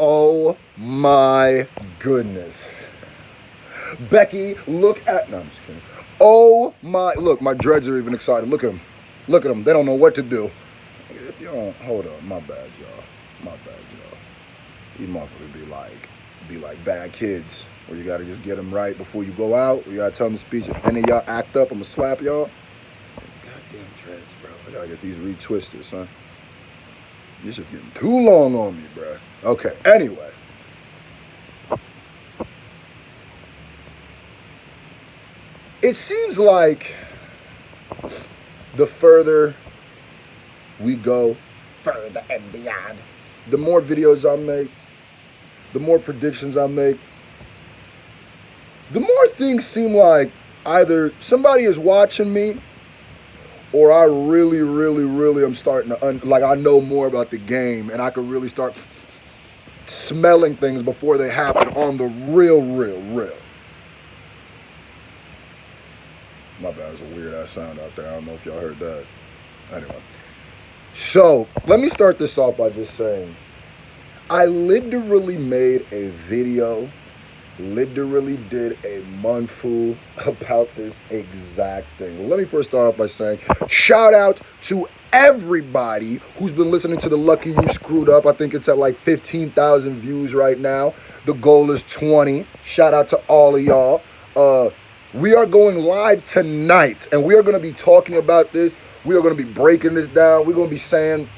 Oh my goodness. Becky, look at... No, I'm just kidding. Oh my... Look, my dreads are even excited. Look at them. Look at them. They don't know what to do. If you don't... Hold up. My bad, y'all. My bad, y'all. You motherfuckers be like bad kids. Where you gotta just get them right before you go out. Or you gotta tell them the speech. If any of y'all act up, I'm gonna slap y'all. Goddamn dreads, bro. I gotta get these retwisted, son. This is getting too long on me, bro. Okay, anyway. It seems like the further we go, further and beyond, the more videos I make, the more predictions I make, the more things seem like either somebody is watching me or I really am starting to, like I know more about the game and I could really start smelling things before they happen on the real. My bad, there's a weird ass sound out there. I don't know if y'all heard that. Anyway. So, let me start this off by just saying, I literally made a video, literally did a monfu about this exact thing. Well, let me first start off by saying, shout out to everybody who's been listening to the Lucky You Screwed Up. I think it's at like 15,000 views right now. The goal is 20. Shout out to all of y'all. We are going live tonight, and we are going to be talking about this. We are going to be breaking this down. We're going to be saying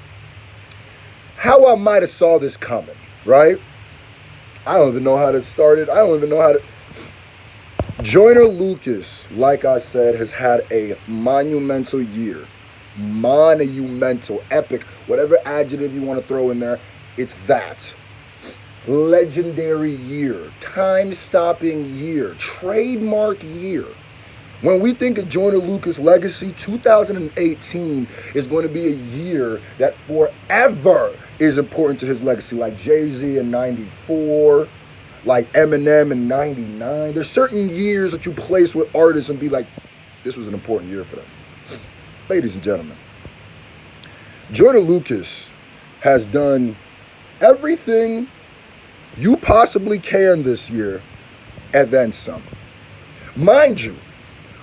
how I might have saw this coming, right? I don't even know how it started. I don't even know how to... Joyner Lucas, like I said, has had a monumental year. Monumental, epic, whatever adjective you want to throw in there, it's that. Legendary year, time-stopping year, trademark year. When we think of Joyner Lucas' legacy, 2018 is going to be a year that forever is important to his legacy, like Jay-Z in 94, like Eminem in 99. There's certain years that you place with artists and be like, this was an important year for them. Ladies and gentlemen, Joyner Lucas has done everything you possibly can this year, and then some. Mind you,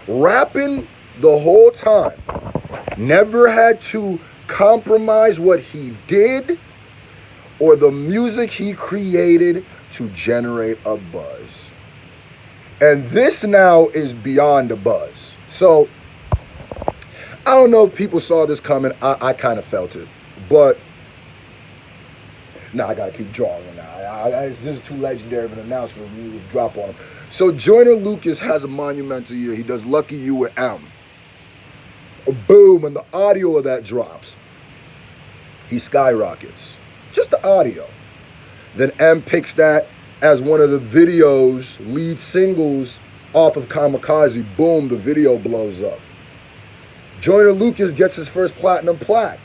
rapping the whole time, never had to compromise what he did or the music he created to generate a buzz. And this now is beyond a buzz. So, I don't know if people saw this coming. I kind of felt it. But, I gotta keep drawing now. This is too legendary of an announcement for me to just drop on him. So Joyner Lucas has a monumental year. He does Lucky You with M. Boom, and the audio of that drops. He skyrockets. Just the audio. Then M picks that as one of the videos, lead singles off of Kamikaze. Boom, the video blows up. Joyner Lucas gets his first platinum plaque.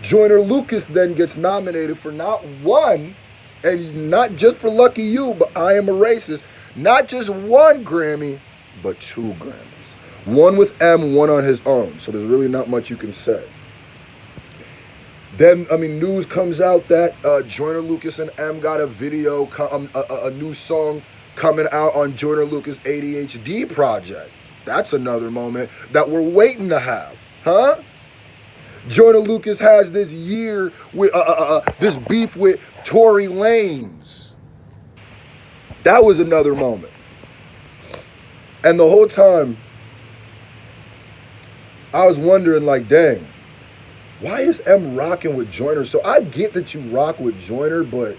Joyner Lucas then gets nominated for not one, and not just for Lucky You, but I Am a Racist. Not just one Grammy, but 2 Grammys. One with M, one on his own. So there's really not much you can say. Then, news comes out that Joyner Lucas and M got a video, a new song coming out on Joyner Lucas' ADHD project. That's another moment that we're waiting to have, huh? Joyner Lucas has this year with this beef with Tory Lanez. That was another moment. And the whole time, I was wondering, like, dang, why is M rocking with Joyner? So I get that you rock with Joyner, but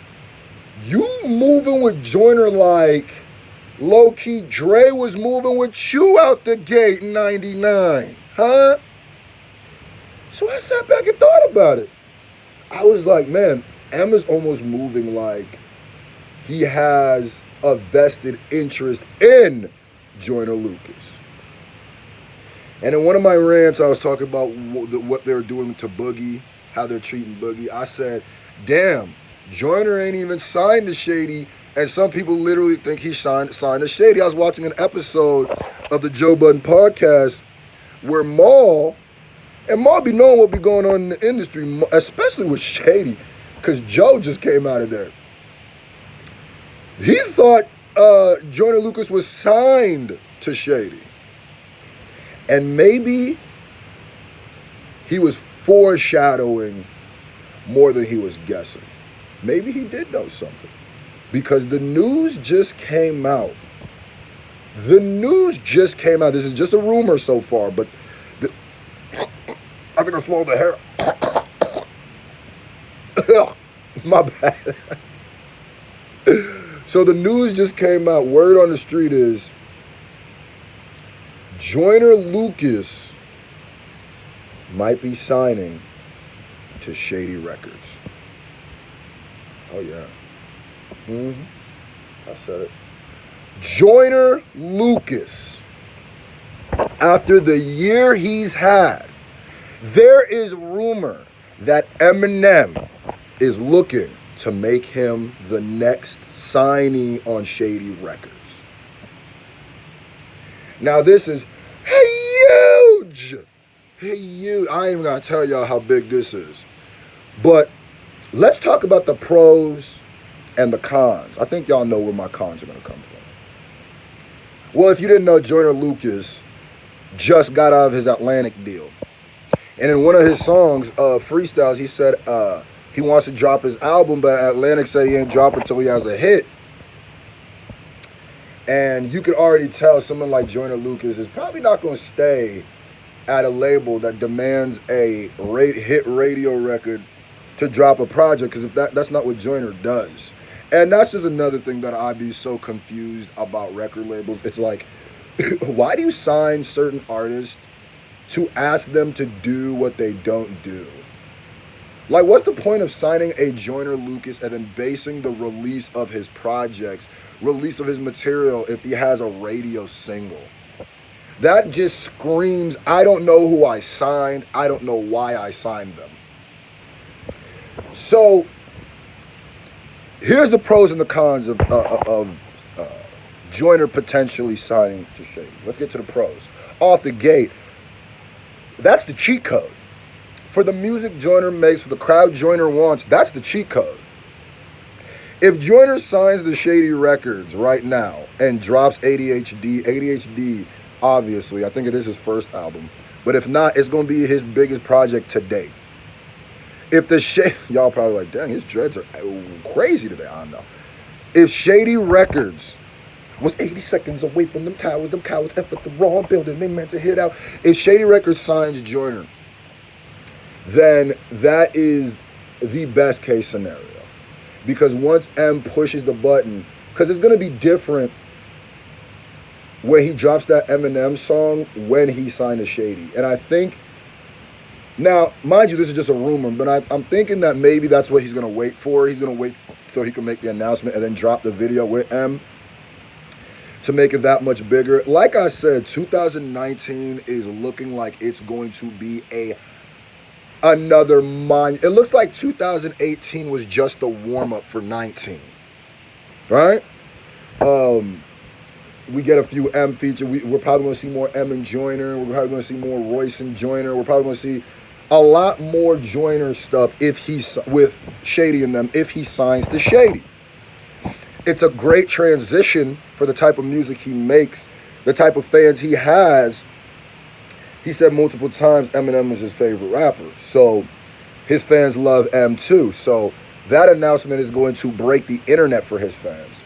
you moving with Joyner like low-key Dre was moving with you out the gate in 99, huh? So I sat back and thought about it. I was like, man, M is almost moving like he has a vested interest in Joyner Lucas. And in one of my rants, I was talking about what they're doing to Boogie, how they're treating Boogie. I said, damn, Joyner ain't even signed to Shady, and some people literally think he signed to Shady. I was watching an episode of the Joe Budden podcast where Maul be knowing what be going on in the industry, especially with Shady, because Joe just came out of there. He thought Joyner Lucas was signed to Shady. And maybe he was foreshadowing more than he was guessing. Maybe he did know something. Because the news just came out. The news just came out. This is just a rumor so far, but I think I swallowed the hair. My bad. So the news just came out. Word on the street is Joyner Lucas might be signing to Shady Records. Oh, yeah. I said it. Joyner Lucas, after the year he's had, there is rumor that Eminem is looking to make him the next signee on Shady Records. Now this is huge. Huge. I ain't even gonna tell y'all how big this is. But let's talk about the pros and the cons. I think y'all know where my cons are gonna come from. Well, if you didn't know, Joyner Lucas just got out of his Atlantic deal. And in one of his songs, freestyles, he said he wants to drop his album, but Atlantic said he ain't drop it until he has a hit. And you could already tell someone like Joyner Lucas is probably not going to stay at a label that demands a hit radio record to drop a project, because if that's not what Joyner does. And that's just another thing that I'd be so confused about record labels. It's like, why do you sign certain artists to ask them to do what they don't do? Like, what's the point of signing a Joyner Lucas and then basing the release of his projects, release of his material, if he has a radio single? That just screams, I don't know who I signed. I don't know why I signed them. So here's the pros and the cons of Joyner potentially signing to Shady. Let's get to the pros. Off the gate, that's the cheat code. For the music Joyner makes, for the crowd Joyner wants, that's the cheat code. If Joyner signs the Shady Records right now and drops ADHD, obviously, I think it is his first album, but if not, it's going to be his biggest project to date. If the y'all probably like, dang, his dreads are crazy today. I don't know. If Shady Records was 80 seconds away from them cowards F at the wrong building, they meant to hit out. If Shady Records signs Joyner, then that is the best case scenario. Because once M pushes the button, because it's going to be different when he drops that Eminem song when he signed to Shady. And I think, now, mind you, this is just a rumor, but I'm thinking that maybe that's what he's going to wait for. He's going to wait so he can make the announcement and then drop the video with M to make it that much bigger. Like I said, 2019 is looking like it's going to be another it looks like 2018 was just the warm-up for 19. Right? We get a few M features. We're probably going to see more M and Joyner. We're probably going to see more Royce and Joyner. We're probably going to see a lot more Joyner stuff if he's with Shady and them, if he signs to Shady. It's a great transition for the type of music he makes, the type of fans he has. He said multiple times Eminem is his favorite rapper. So his fans love M too. So that announcement is going to break the internet for his fans.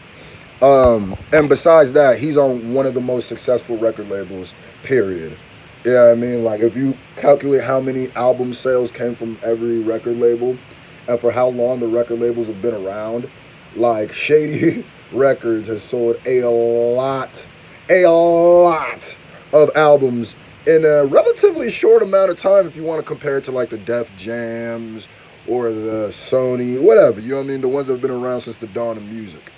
And besides that, he's on one of the most successful record labels, period. Yeah, I mean, like, if you calculate how many album sales came from every record label and for how long the record labels have been around, like, Shady Records has sold a lot of albums in a relatively short amount of time if you want to compare it to, like, the Def Jams or the Sony, whatever, you know what I mean? The ones that have been around since the dawn of music.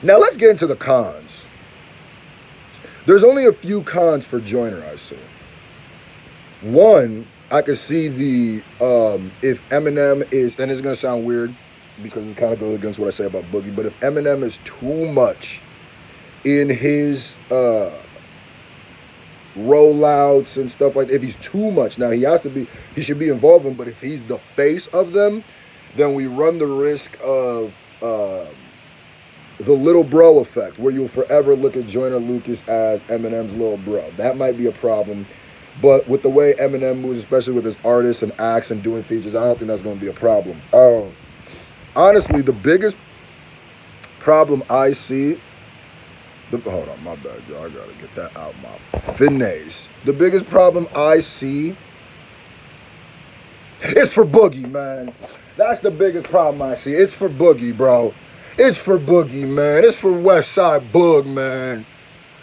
Now, let's get into the cons. There's only a few cons for Joyner, I see. One, I could see if Eminem is, and it's going to sound weird because it kind of goes against what I say about Boogie, but if Eminem is too much in his rollouts and stuff like that, if he's too much, now he should be involved in them, but if he's the face of them, then we run the risk of the little bro effect, where you'll forever look at Joyner Lucas as Eminem's little bro. That might be a problem. But with the way Eminem moves, especially with his artists and acts and doing features, I don't think that's going to be a problem. Honestly, the biggest problem I see, hold on, my bad, y'all. I got to get that out my finesse. The biggest problem I see is for Boogie, man. That's the biggest problem I see. It's for Boogie, bro. It's for Boogie, man. It's for Westside Boog, man.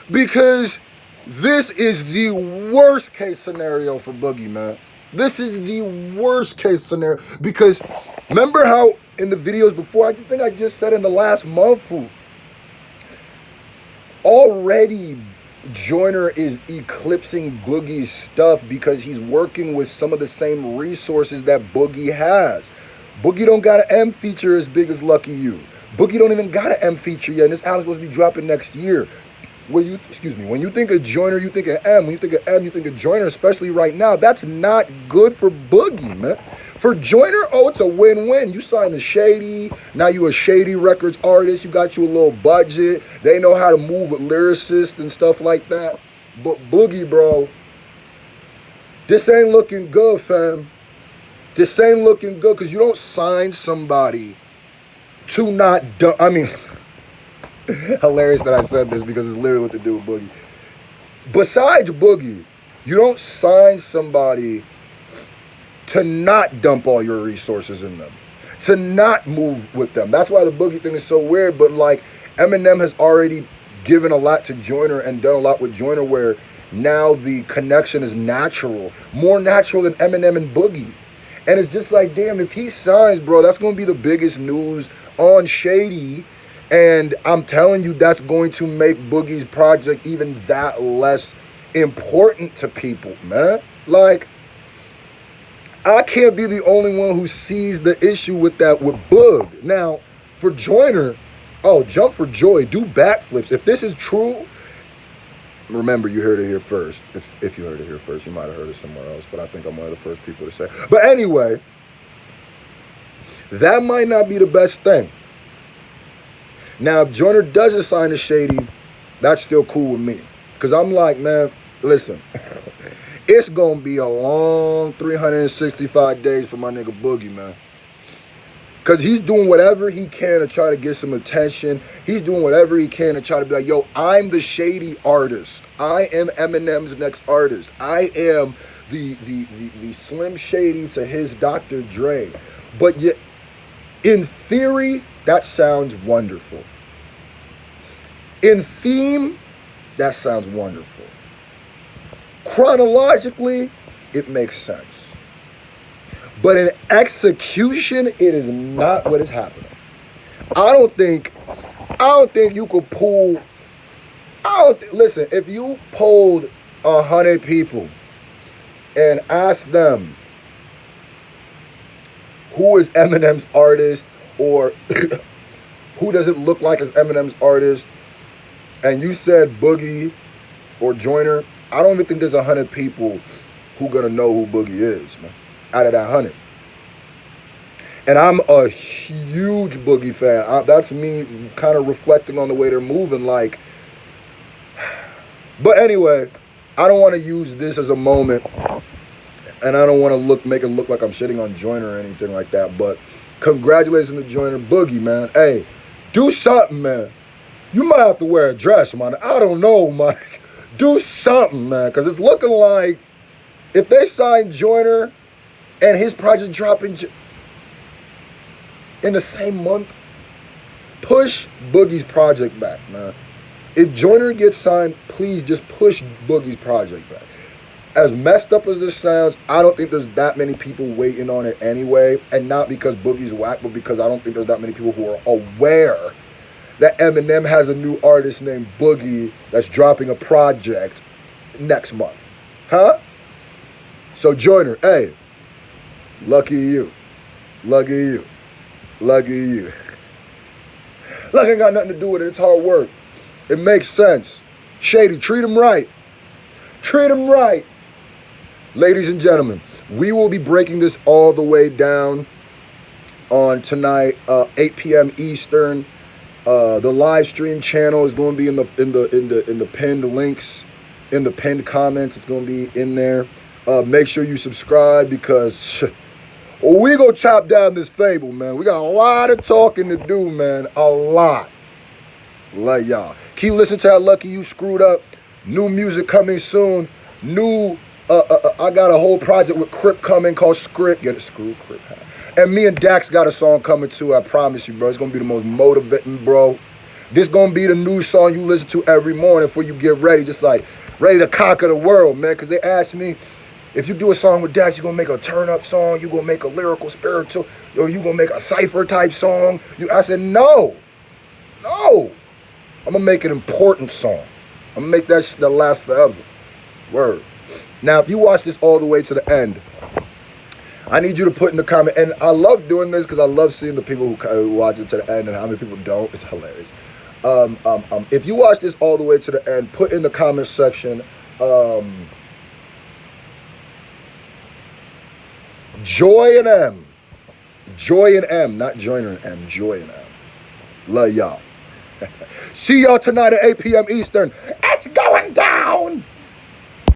Because this is the worst case scenario for Boogie, man. This is the worst case scenario. Because remember how in the videos before, I think I just said in the last month, already Joyner is eclipsing Boogie's stuff because he's working with some of the same resources that Boogie has. Boogie don't got an M feature as big as Lucky You. Boogie don't even got an M feature yet, and this album's supposed to be dropping next year. When you think of Joyner, you think of M. When you think of M, you think of Joyner, especially right now. That's not good for Boogie, man. For Joyner, it's a win-win. You signed to Shady. Now you a Shady Records artist. You got you a little budget. They know how to move with lyricists and stuff like that. But Boogie, bro, this ain't looking good, fam. This ain't looking good because you don't sign somebody to not do. I mean, hilarious that I said this because it's literally what to do with Boogie. Besides Boogie, you don't sign somebody to not dump all your resources in them, to not move with them. That's why the Boogie thing is so weird. But like Eminem has already given a lot to Joyner and done a lot with Joyner, where now the connection is natural, more natural than Eminem and Boogie. And it's just like, damn, if he signs, bro, that's going to be the biggest news on Shady. And I'm telling you, that's going to make Boogie's project even that less important to people, man. Like, I can't be the only one who sees the issue with that with Boog. Now, for Joyner, jump for joy, do backflips. If this is true, remember, you heard it here first. If you heard it here first, you might have heard it somewhere else, but I think I'm one of the first people to say. But anyway, that might not be the best thing. Now, if Joyner doesn't sign to Shady, that's still cool with me. Because I'm like, man, listen, it's going to be a long 365 days for my nigga Boogie, man. Because he's doing whatever he can to try to get some attention. He's doing whatever he can to try to be like, yo, I'm the Shady artist. I am Eminem's next artist. I am the Slim Shady to his Dr. Dre. But yet, in theory, that sounds wonderful. In theme, that sounds wonderful. Chronologically, it makes sense. But in execution, it is not what is happening. I don't think you could pull. Listen, if you polled 100 people and asked them who is Eminem's artist or who doesn't look like as Eminem's artist, and you said Boogie or Joyner, I don't even think there's 100 people who gonna know who Boogie is, man, out of that 100. And I'm a huge Boogie fan. That's me kind of reflecting on the way they're moving, like. But anyway, I don't want to use this as a moment, and I don't want to make it look like I'm shitting on Joyner or anything like that, but congratulations to Joyner. Boogie, man. Hey, do something, man. You might have to wear a dress, man. I don't know, man. Do something, man, because it's looking like if they sign Joyner and his project dropping in the same month, push Boogie's project back, man. If Joyner gets signed, please just push Boogie's project back. As messed up as this sounds, I don't think there's that many people waiting on it anyway. And not because Boogie's whack, but because I don't think there's that many people who are aware that Eminem has a new artist named Boogie that's dropping a project next month. Huh? So Joyner, hey, lucky you. Lucky you. Lucky you. Luck ain't got nothing to do with it. It's hard work. It makes sense. Shady, treat him right. Treat him right. Ladies and gentlemen, we will be breaking this all the way down on tonight, 8 p.m. Eastern. The live stream channel is going to be in the pinned links, in the pinned comments. It's going to be in there. Make sure you subscribe because we gonna chop down this fable, man. We got a lot of talking to do, man. A lot. Like y'all. Keep listening to How Lucky You Screwed Up. New music coming soon. I got a whole project with Crip coming called Script. Get it, Screw, Crip. And me and Dax got a song coming too. I promise you, bro. It's gonna be the most motivating, bro. This gonna be the new song you listen to every morning before you get ready, just like ready to conquer the world, man. Cause they asked me, if you do a song with Dax, you gonna make a turn-up song, you gonna make a lyrical, spiritual, or you gonna make a cypher type song. I said, no. I'm gonna make an important song. I'm gonna make that shit that last forever. Word. Now, if you watch this all the way to the end, I need you to put in the comment, and I love doing this because I love seeing the people who watch it to the end and how many people don't. It's hilarious. If you watch this all the way to the end, put in the comment section, Joy and M. Joy and M, not Joyner and M, Joy and M. Love y'all. See y'all tonight at 8 p.m. Eastern. It's going down.